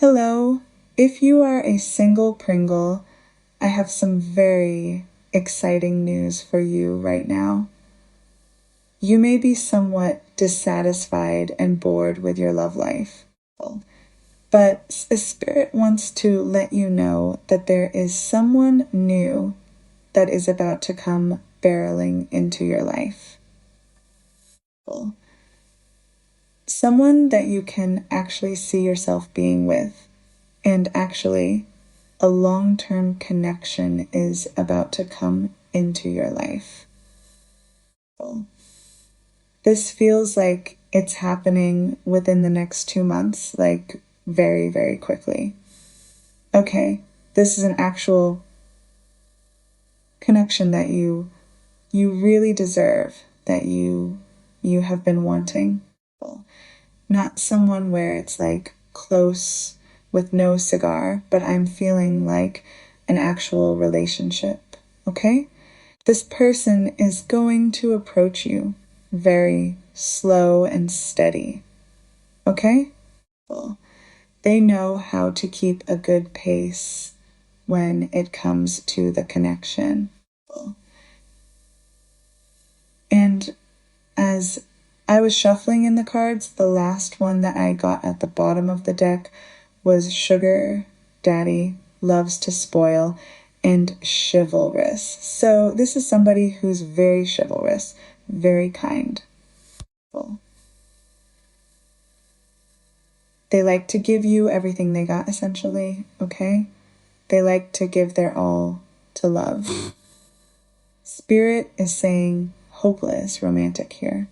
Hello, if you are a single Pringle, I have some very exciting news for you right now. You may be somewhat dissatisfied and bored with your love life, but Spirit wants to let you know that there is someone new that is about to come barreling into your life. Someone that you can actually see yourself being with, and actually a long-term connection is about to come into your life. This feels like it's happening within the next 2 months, like very, very quickly. Okay, this is an actual connection that you really deserve, that you have been wanting. Not someone where it's like close with no cigar, but I'm feeling like an actual relationship, okay? This person is going to approach you very slow and steady, okay? They know how to keep a good pace when it comes to the connection. And as I was shuffling in the cards, the last one that I got at the bottom of the deck was Sugar Daddy Loves to Spoil and Chivalrous. So this is somebody who's very chivalrous, very kind. They like to give you everything they got, essentially, okay? They like to give their all to love. Spirit is saying hopeless romantic here.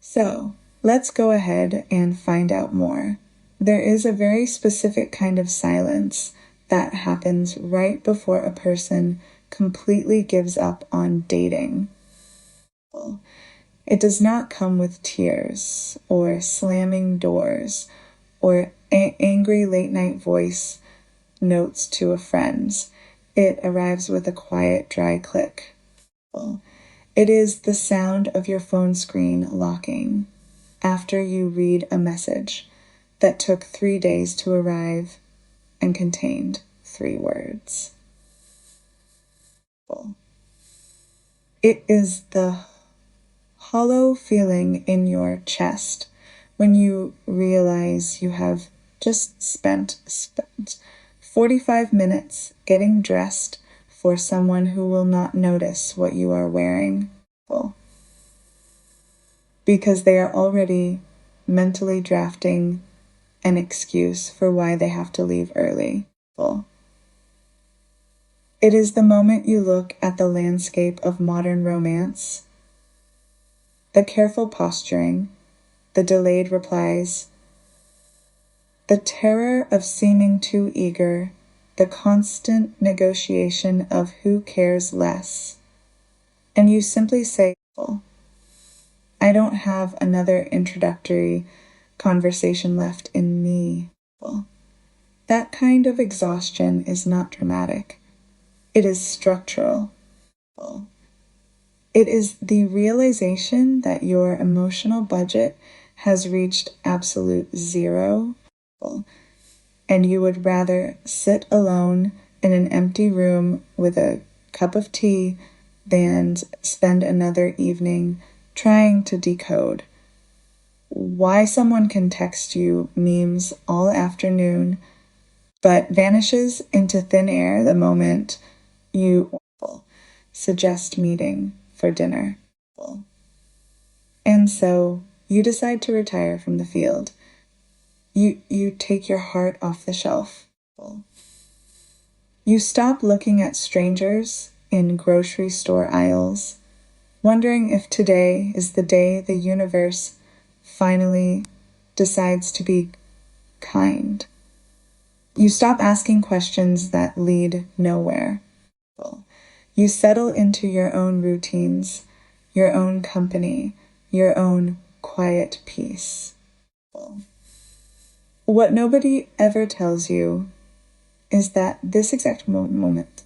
So, let's go ahead and find out more. There is a very specific kind of silence that happens right before a person completely gives up on dating. It does not come with tears or slamming doors or angry late night voice notes to a friend's. It arrives with a quiet, dry click. It is the sound of your phone screen locking after you read a message that took 3 days to arrive and contained 3 words. It is the hollow feeling in your chest when you realize you have just spent 45 minutes getting dressed for someone who will not notice what you are wearing, because they are already mentally drafting an excuse for why they have to leave early. It is the moment you look at the landscape of modern romance, the careful posturing, the delayed replies, the terror of seeming too eager, the constant negotiation of who cares less, and you simply say, I don't have another introductory conversation left in me. That kind of exhaustion is not dramatic. It is structural. It is the realization that your emotional budget has reached absolute zero, and you would rather sit alone in an empty room with a cup of tea than spend another evening trying to decode why someone can text you memes all afternoon but vanishes into thin air the moment you suggest meeting for dinner. And so you decide to retire from the field. You take your heart off the shelf. You stop looking at strangers in grocery store aisles, wondering if today is the day the universe finally decides to be kind. You stop asking questions that lead nowhere. You settle into your own routines, your own company, your own quiet peace. What nobody ever tells you is that this exact moment,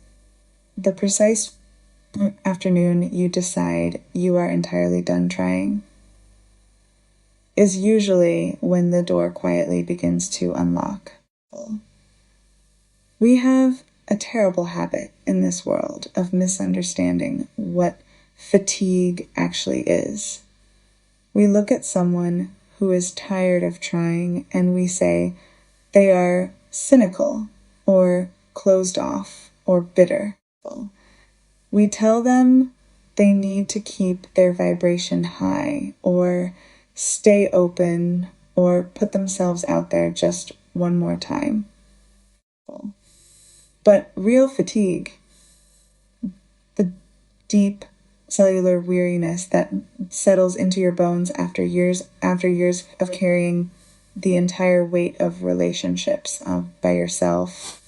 the precise afternoon you decide you are entirely done trying, is usually when the door quietly begins to unlock. We have a terrible habit in this world of misunderstanding what fatigue actually is. We look at someone who is tired of trying and we say they are cynical or closed off or bitter. We tell them they need to keep their vibration high or stay open or put themselves out there just one more time. But real fatigue, the deep cellular weariness that settles into your bones after years of carrying the entire weight of relationships by yourself,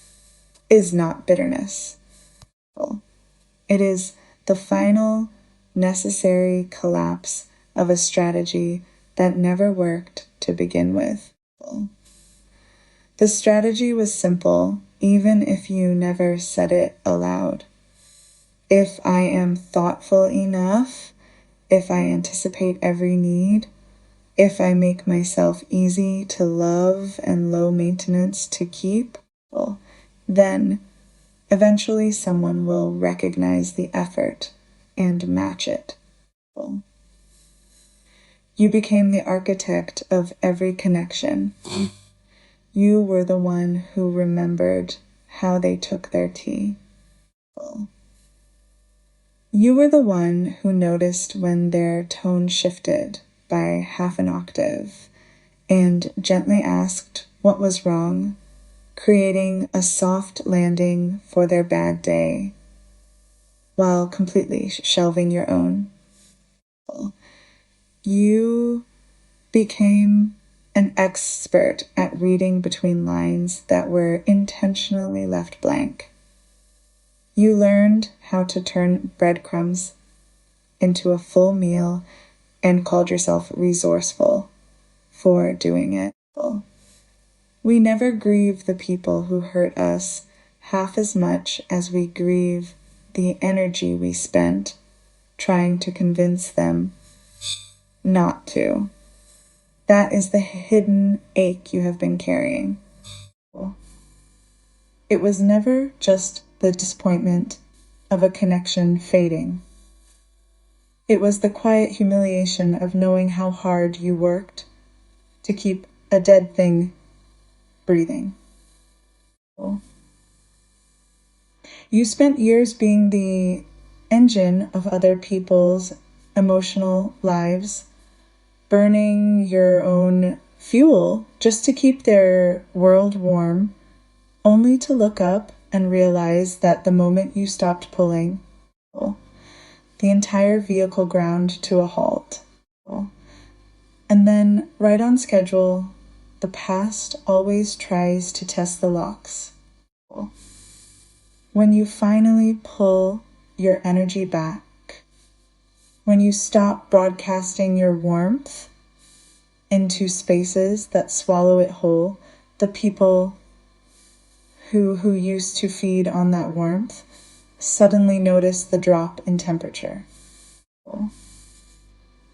is not bitterness. It is the final necessary collapse of a strategy that never worked to begin with. The strategy was simple, even if you never said it aloud. If I am thoughtful enough, if I anticipate every need, if I make myself easy to love and low maintenance to keep, then eventually someone will recognize the effort and match it. You became the architect of every connection. You were the one who remembered how they took their tea. You were the one who noticed when their tone shifted by half an octave and gently asked what was wrong, creating a soft landing for their bad day while completely shelving your own. You became an expert at reading between lines that were intentionally left blank. You learned how to turn breadcrumbs into a full meal and called yourself resourceful for doing it. We never grieve the people who hurt us half as much as we grieve the energy we spent trying to convince them not to. That is the hidden ache you have been carrying. It was never just the disappointment of a connection fading. It was the quiet humiliation of knowing how hard you worked to keep a dead thing breathing. You spent years being the engine of other people's emotional lives, burning your own fuel just to keep their world warm, only to look up and realize that the moment you stopped pulling, the entire vehicle ground to a halt. And then, right on schedule, the past always tries to test the locks. When you finally pull your energy back, when you stop broadcasting your warmth into spaces that swallow it whole, the people who used to feed on that warmth suddenly notice the drop in temperature.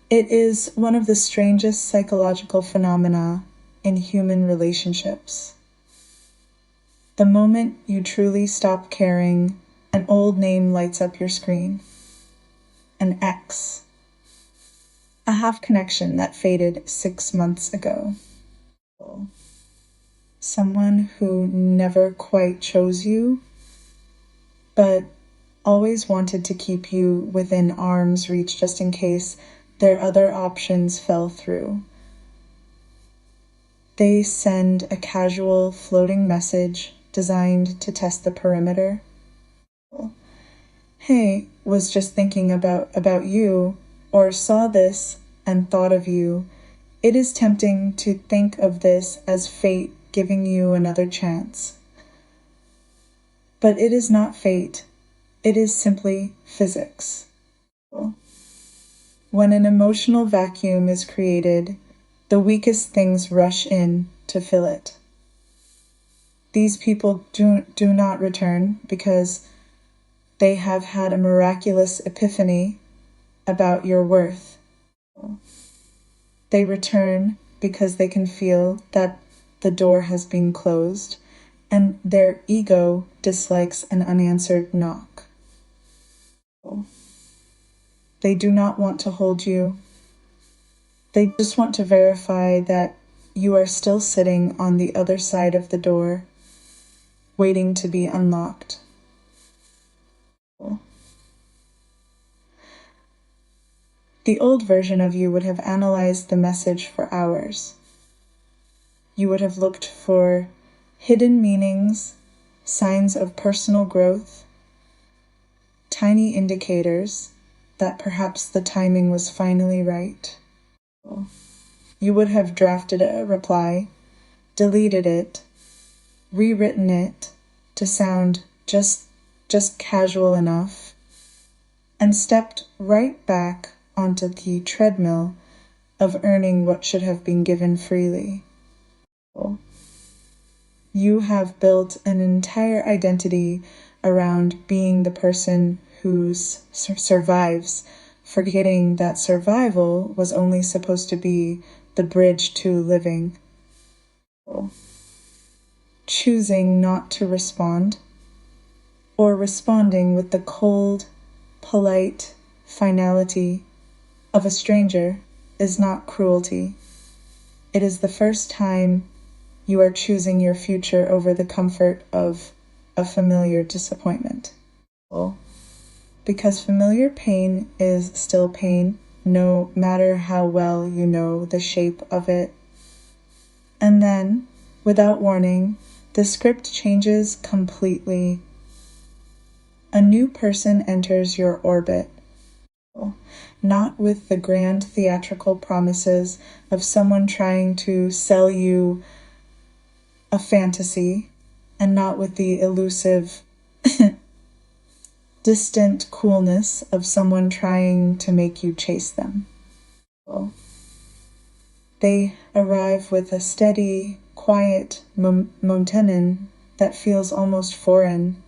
It is one of the strangest psychological phenomena in human relationships. The moment you truly stop caring, an old name lights up your screen. An ex. A half connection that faded 6 months ago. Someone who never quite chose you, but always wanted to keep you within arm's reach just in case their other options fell through. They send a casual floating message designed to test the perimeter. Hey, was just thinking about you, or saw this and thought of you. It is tempting to think of this as fate giving you another chance. But it is not fate. It is simply physics. When an emotional vacuum is created, the weakest things rush in to fill it. These people do not return because they have had a miraculous epiphany about your worth. They return because they can feel that the door has been closed, and their ego dislikes an unanswered knock. They do not want to hold you. They just want to verify that you are still sitting on the other side of the door, waiting to be unlocked. The old version of you would have analyzed the message for hours. You would have looked for hidden meanings, signs of personal growth, tiny indicators that perhaps the timing was finally right. You would have drafted a reply, deleted it, rewritten it to sound just casual enough, and stepped right back onto the treadmill of earning what should have been given freely. You have built an entire identity around being the person who survives, forgetting that survival was only supposed to be the bridge to living. Choosing not to respond, or responding with the cold, polite finality of a stranger, is not cruelty. It is the first time you are choosing your future over the comfort of a familiar disappointment. Because familiar pain is still pain, no matter how well you know the shape of it. And then, without warning, the script changes completely. A new person enters your orbit, not with the grand theatrical promises of someone trying to sell you a fantasy, and not with the elusive, distant coolness of someone trying to make you chase them. They arrive with a steady, quiet monotony that feels almost foreign.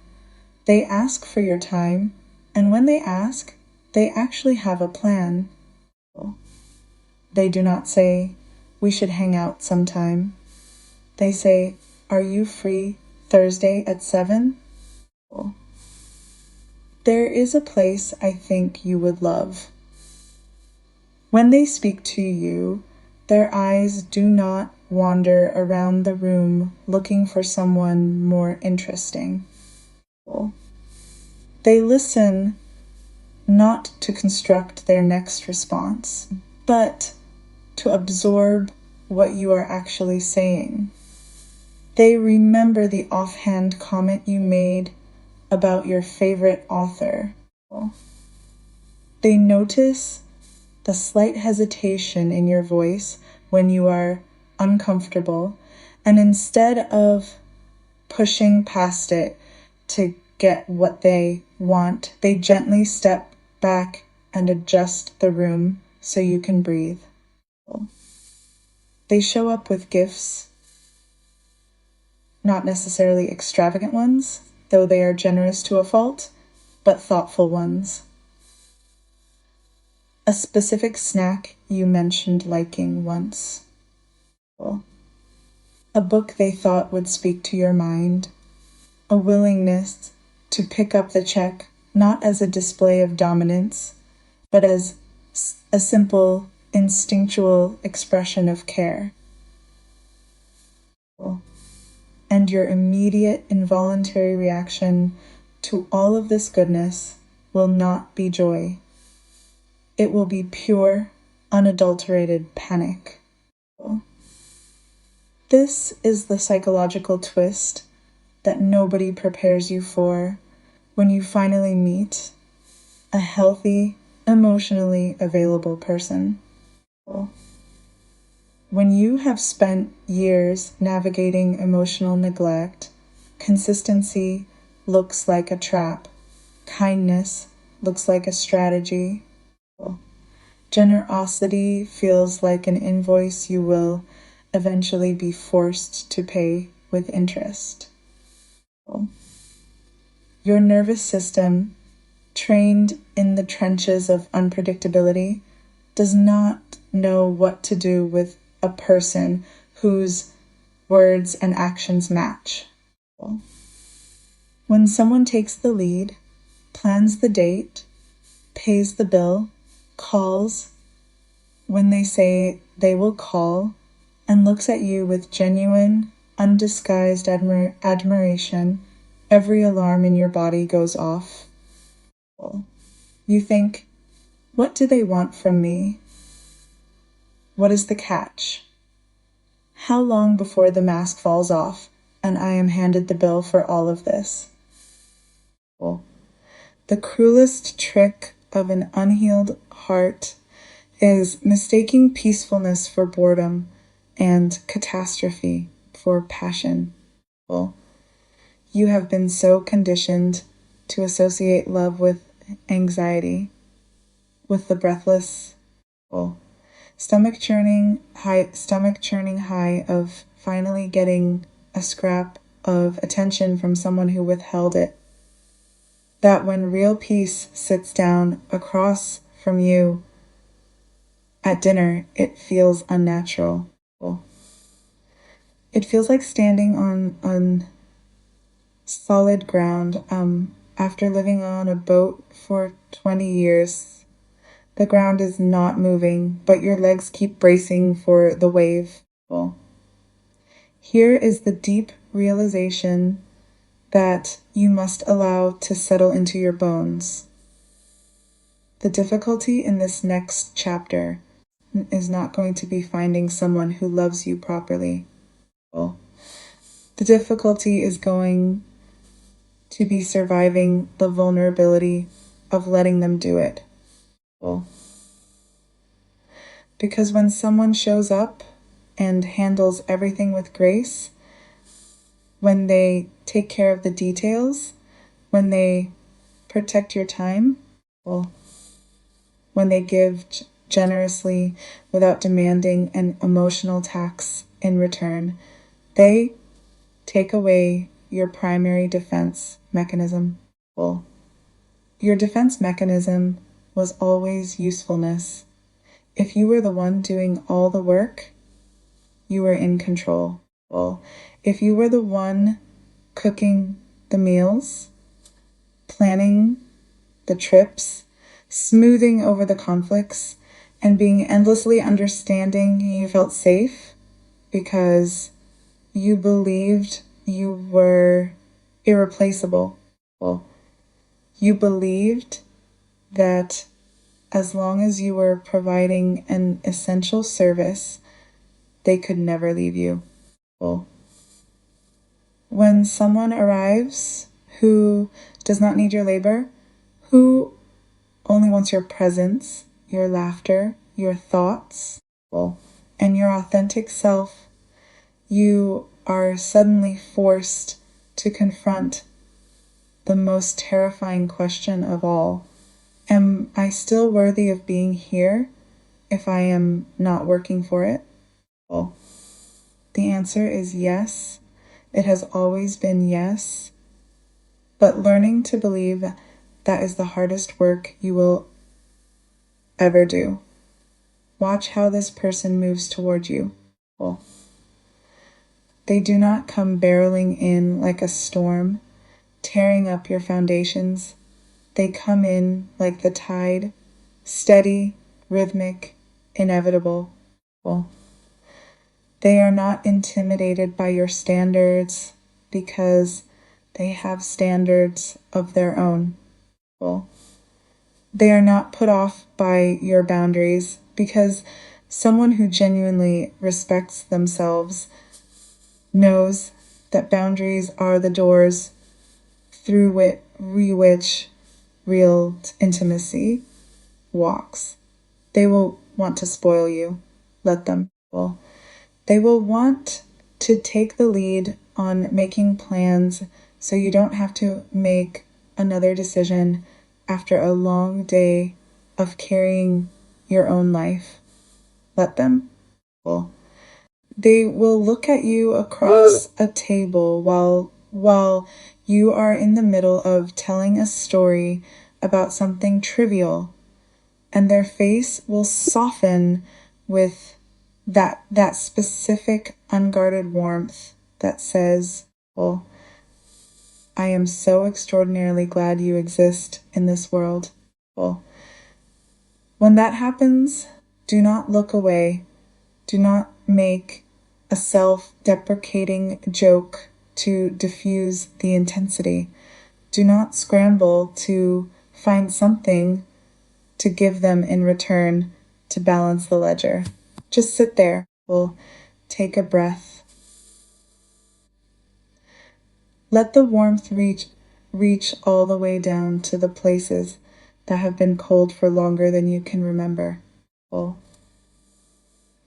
They ask for your time, and when they ask, they actually have a plan. They do not say, "We should hang out sometime." They say, "Are you free Thursday at 7? There is a place I think you would love. When they speak to you, their eyes do not wander around the room looking for someone more interesting. They listen not to construct their next response, but to absorb what you are actually saying. They remember the offhand comment you made about your favorite author. They notice the slight hesitation in your voice when you are uncomfortable, and instead of pushing past it to get what they want, they gently step back and adjust the room so you can breathe. They show up with gifts, not necessarily extravagant ones, though they are generous to a fault, but thoughtful ones. A specific snack you mentioned liking once. A book they thought would speak to your mind. A willingness to pick up the check, not as a display of dominance, but as a simple, instinctual expression of care. And your immediate involuntary reaction to all of this goodness will not be joy. It will be pure, unadulterated panic. This is the psychological twist that nobody prepares you for when you finally meet a healthy, emotionally available person. When you have spent years navigating emotional neglect, consistency looks like a trap. Kindness looks like a strategy. Generosity feels like an invoice you will eventually be forced to pay with interest. Your nervous system, trained in the trenches of unpredictability, does not know what to do with a person whose words and actions match. When someone takes the lead, plans the date, pays the bill, calls when they say they will call, and looks at you with genuine, undisguised admiration, every alarm in your body goes off. You think, what do they want from me? What is the catch? How long before the mask falls off and I am handed the bill for all of this? The cruelest trick of an unhealed heart is mistaking peacefulness for boredom and catastrophe for passion. You have been so conditioned to associate love with anxiety, with the breathless, stomach churning high of finally getting a scrap of attention from someone who withheld it. That when real peace sits down across from you at dinner, it feels unnatural. It feels like standing on solid ground after living on a boat for 20 years. The ground is not moving, but your legs keep bracing for the wave. Here is the deep realization that you must allow to settle into your bones. The difficulty in this next chapter is not going to be finding someone who loves you properly. The difficulty is going to be surviving the vulnerability of letting them do it. Because when someone shows up and handles everything with grace, when they take care of the details, when they protect your time, when they give generously without demanding an emotional tax in return, they take away your primary defense mechanism. Your defense mechanism was always usefulness. If you were the one doing all the work, you were in control. If you were the one cooking the meals, planning the trips, smoothing over the conflicts, and being endlessly understanding, you felt safe because you believed you were irreplaceable. You believed that as long as you were providing an essential service, they could never leave you. When someone arrives who does not need your labor, who only wants your presence, your laughter, your thoughts, and your authentic self, you are suddenly forced to confront the most terrifying question of all. Am I still worthy of being here if I am not working for it? The answer is yes. It has always been yes. But learning to believe that is the hardest work you will ever do. Watch how this person moves toward you. They do not come barreling in like a storm, tearing up your foundations. They come in like the tide, steady, rhythmic, inevitable. They are not intimidated by your standards because they have standards of their own. They are not put off by your boundaries because someone who genuinely respects themselves knows that boundaries are the doors through which real intimacy walks. They will want to spoil you. Let them. They will want to take the lead on making plans so you don't have to make another decision after a long day of carrying your own life. Let them. They will look at you across a table while you are in the middle of telling a story about something trivial, and their face will soften with that specific unguarded warmth that says, well, I am so extraordinarily glad you exist in this world. Well, when that happens, do not look away. Do not make a self-deprecating joke to diffuse the intensity. Do not scramble to find something to give them in return to balance the ledger. Just sit there. We'll take a breath. Let the warmth reach all the way down to the places that have been cold for longer than you can remember. Well,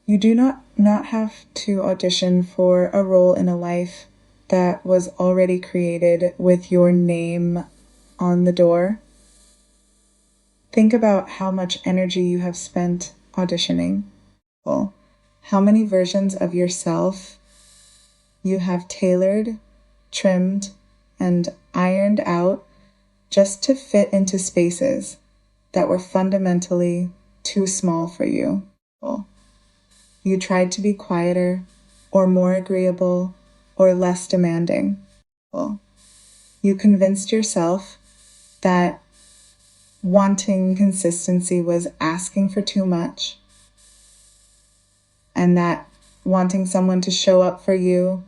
you do not have to audition for a role in a life that was already created with your name on the door. Think about how much energy you have spent auditioning. Well, how many versions of yourself you have tailored, trimmed, and ironed out just to fit into spaces that were fundamentally too small for you. Well, you tried to be quieter, or more agreeable, or less demanding. Well, you convinced yourself that wanting consistency was asking for too much, and that wanting someone to show up for you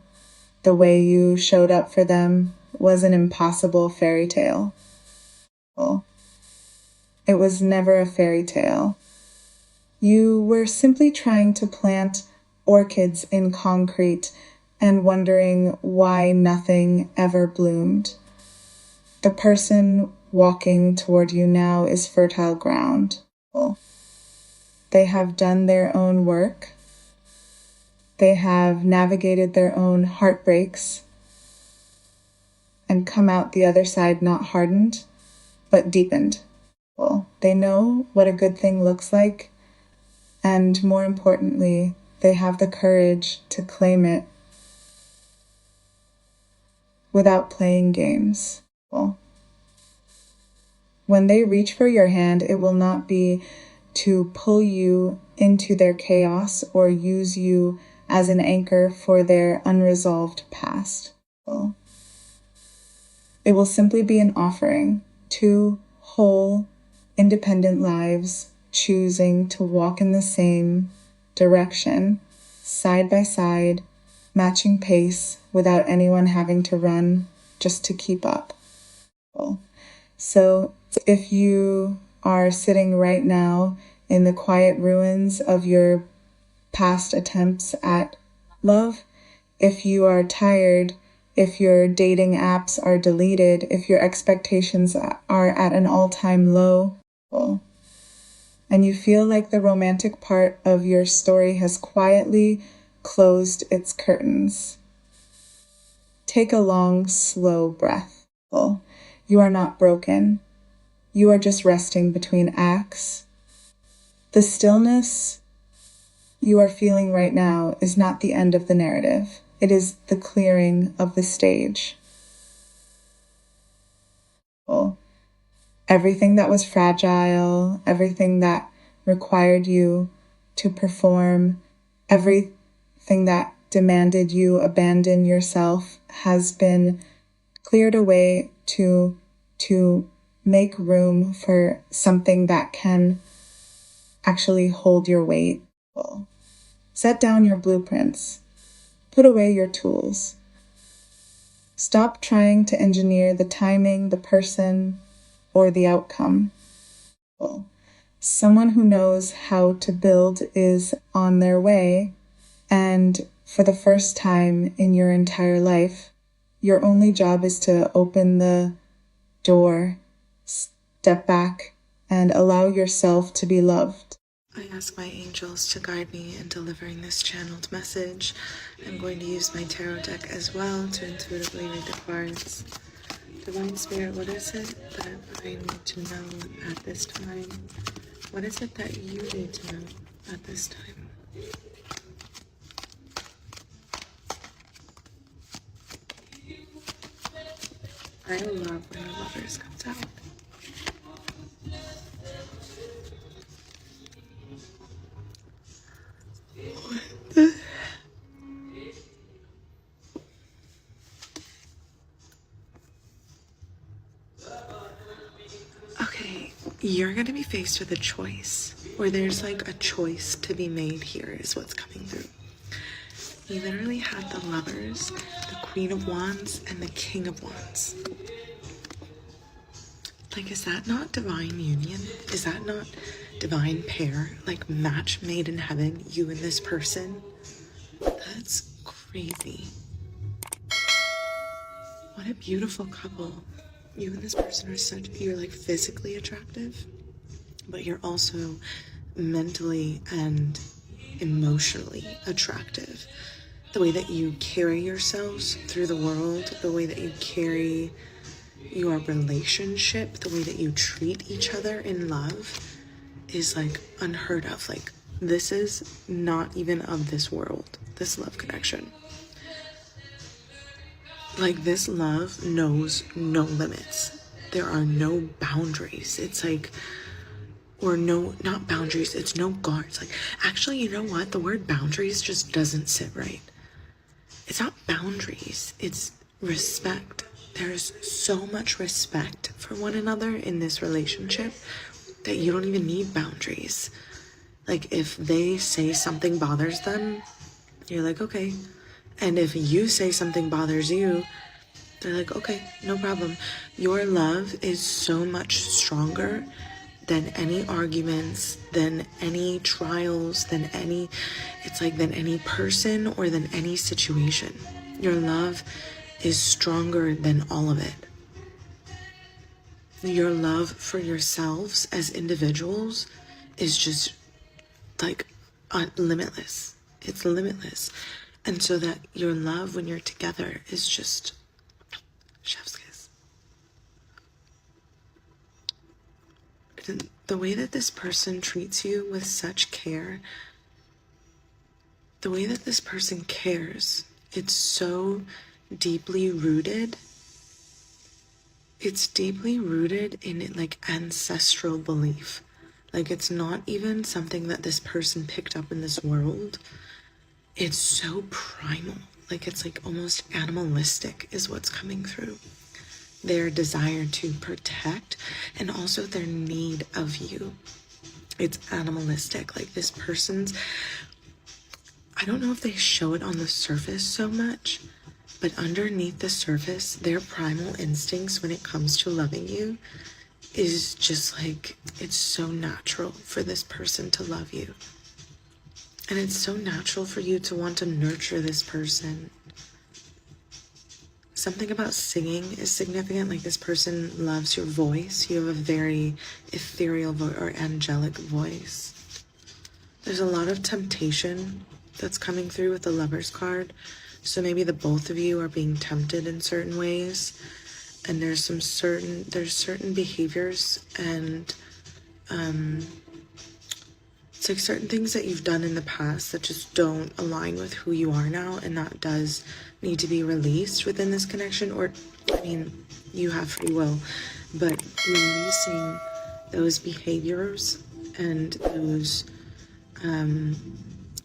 the way you showed up for them was an impossible fairy tale. Well, it was never a fairy tale. You were simply trying to plant orchids in concrete and wondering why nothing ever bloomed. The person walking toward you now is fertile ground. Well, they have done their own work. They have navigated their own heartbreaks and come out the other side not hardened, but deepened. Well, they know what a good thing looks like, and more importantly, they have the courage to claim it without playing games. Well, when they reach for your hand, it will not be to pull you into their chaos or use you as an anchor for their unresolved past. Well, it will simply be an offering, two whole, independent lives choosing to walk in the same direction, side by side, matching pace without anyone having to run just to keep up. Well, so if you are sitting right now in the quiet ruins of your past attempts at love, if you are tired, if your dating apps are deleted, if your expectations are at an all-time low, well, and you feel like the romantic part of your story has quietly closed its curtains, take a long, slow breath. Well, you are not broken. You are just resting between acts. The stillness you are feeling right now is not the end of the narrative. It is the clearing of the stage. Well, everything that was fragile, everything that required you to perform, everything that demanded you abandon yourself has been cleared away to make room for something that can actually hold your weight. Well, set down your blueprints. Put away your tools. Stop trying to engineer the timing, the person, or the outcome. Well, someone who knows how to build is on their way, and for the first time in your entire life, your only job is to open the door, step back, and allow yourself to be loved. I ask my angels to guide me in delivering this channeled message. I'm going to use my tarot deck as well to intuitively read the cards. Divine Spirit, what is it that I need to know at this time? What is it that you need to know at this time? I love when the Lovers comes out. you're going to be faced with a choice, or there's like a choice to be made here is what's coming through. You literally had the Lovers, the Queen of Wands, and the King of Wands. Like, is that not divine union? Is that not divine pair? Like, match made in heaven, you and this person? That's crazy. What a beautiful couple. You and this person are you're like physically attractive, but you're also mentally and emotionally attractive. The way that you carry yourselves through the world, the way that you carry your relationship, the way that you treat each other in love is like unheard of. Like, this is not even of this world, this love connection. Like, this love knows no limits. There are no boundaries. It's like, or no, not boundaries, it's no guards. Like, actually, you know what? The word boundaries just doesn't sit right. It's not boundaries, it's respect. There's so much respect for one another in this relationship that you don't even need boundaries. Like, if they say something bothers them, you're like, okay. And if you say something bothers you, they're like, okay, no problem. Your love is so much stronger than any arguments, than any trials, than any person or than any situation. Your love is stronger than all of it. Your love for yourselves as individuals is just like limitless. It's limitless. And so that your love when you're together is just chef's kiss. The way that this person treats you with such care, the way that this person cares, it's so deeply rooted. It's deeply rooted in like ancestral belief. Like, it's not even something that this person picked up in this world. It's so primal. Like, it's like almost animalistic is what's coming through. Their desire to protect and also their need of you. It's animalistic. Like, this person's, I don't know if they show it on the surface so much, but underneath the surface, their primal instincts when it comes to loving you is just like, it's so natural for this person to love you. And it's so natural for you to want to nurture this person. Something about singing is significant. Like, this person loves your voice. You have a very ethereal or angelic voice. There's a lot of temptation that's coming through with the Lovers card. So maybe the both of you are being tempted in certain ways. And there's certain behaviors and it's like certain things that you've done in the past that just don't align with who you are now, and that does need to be released within this connection. Or, I mean, you have free will, but releasing those behaviors and those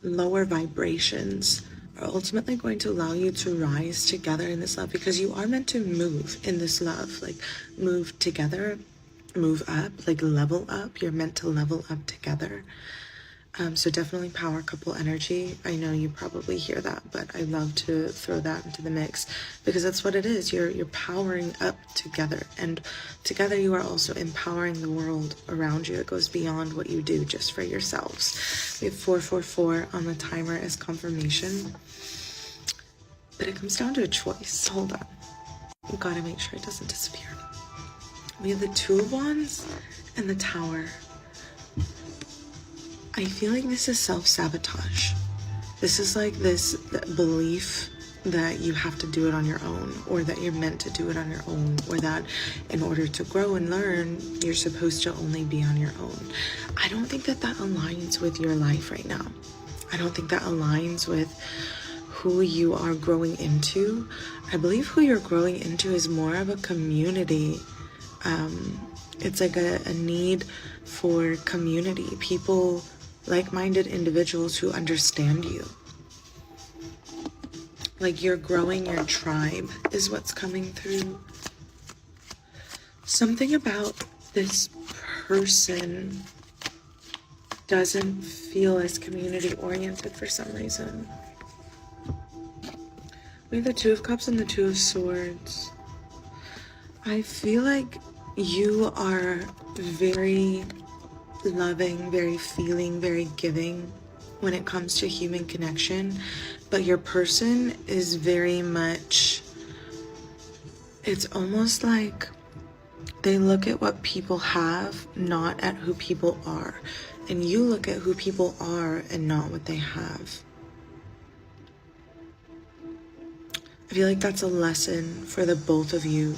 lower vibrations are ultimately going to allow you to rise together in this love, because you are meant to move in this love, like move together, move up, like level up. You're meant to level up together. So definitely power couple energy. I know you probably hear that, but I love to throw that into the mix because that's what it is. You're powering up together, and together you are also empowering the world around you. It goes beyond what you do just for yourselves. We have 444 on the timer as confirmation, but it comes down to a choice. Hold on. You gotta make sure it doesn't disappear. We have the Two of Wands and the Tower. I feel like this is self-sabotage. This is like this belief that you have to do it on your own, or that you're meant to do it on your own, or that in order to grow and learn, you're supposed to only be on your own. I don't think that that aligns with your life right now. I don't think that aligns with who you are growing into. I believe who you're growing into is more of a community. It's like a need for community, people, like-minded individuals who understand you. Like, you're growing your tribe is what's coming through. Something about this person doesn't feel as community oriented for some reason. We have the Two of Cups and the Two of Swords. I feel like you are very loving, very feeling, very giving when it comes to human connection, but your person is very much, it's almost like they look at what people have, not at who people are. And you look at who people are and not what they have. I feel like that's a lesson for the both of you.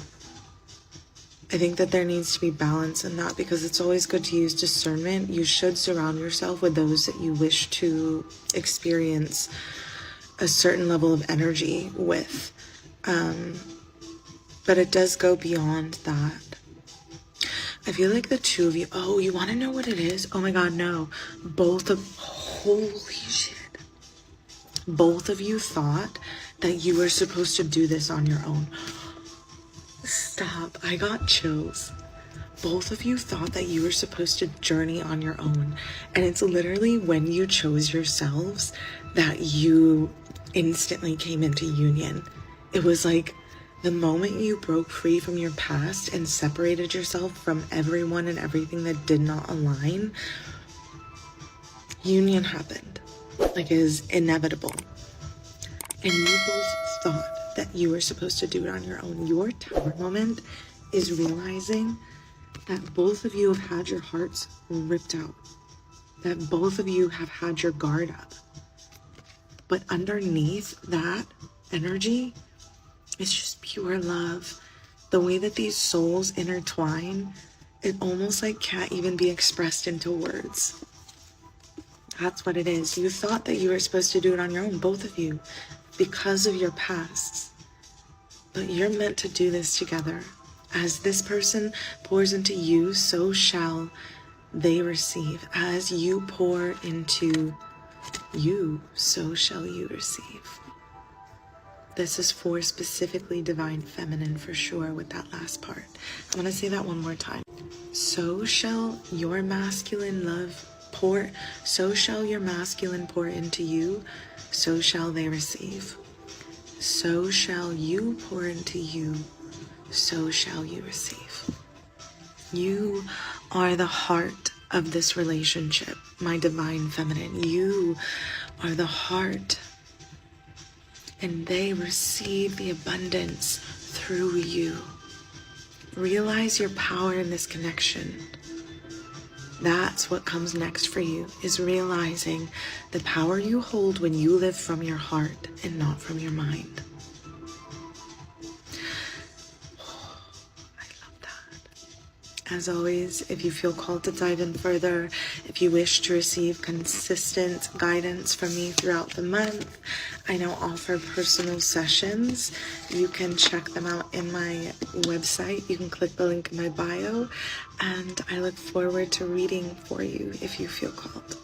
I think that there needs to be balance in that, because it's always good to use discernment. You should surround yourself with those that you wish to experience a certain level of energy with. But it does go beyond that. I feel like the two of you, oh, you want to know what it is? Oh my God, no. Holy shit. Both of you thought that you were supposed to do this on your own. Stop, I got chills. Both of you thought that you were supposed to journey on your own. And it's literally when you chose yourselves that you instantly came into union. It was like the moment you broke free from your past and separated yourself from everyone and everything that did not align, union happened. Like, it is inevitable. And you both thought that you were supposed to do it on your own. Your Tower moment is realizing that both of you have had your hearts ripped out. That both of you have had your guard up. But underneath that energy, it's just pure love. The way that these souls intertwine, it almost like can't even be expressed into words. That's what it is. You thought that you were supposed to do it on your own, both of you, because of your pasts. But you're meant to do this together. As this person pours into you, so shall they receive. As you pour into you, so shall you receive. This is for specifically divine feminine for sure with that last part. I'm going to say that one more time. So shall your masculine love pour, so shall your masculine pour into you, so shall they receive. So shall you pour into you, so shall you receive. You are the heart of this relationship, my divine feminine. You are the heart. And they receive the abundance through you. Realize your power in this connection. That's what comes next for you, is realizing the power you hold when you live from your heart and not from your mind. As always, if you feel called to dive in further, if you wish to receive consistent guidance from me throughout the month, I now offer personal sessions. You can check them out in my website. You can click the link in my bio, and I look forward to reading for you if you feel called.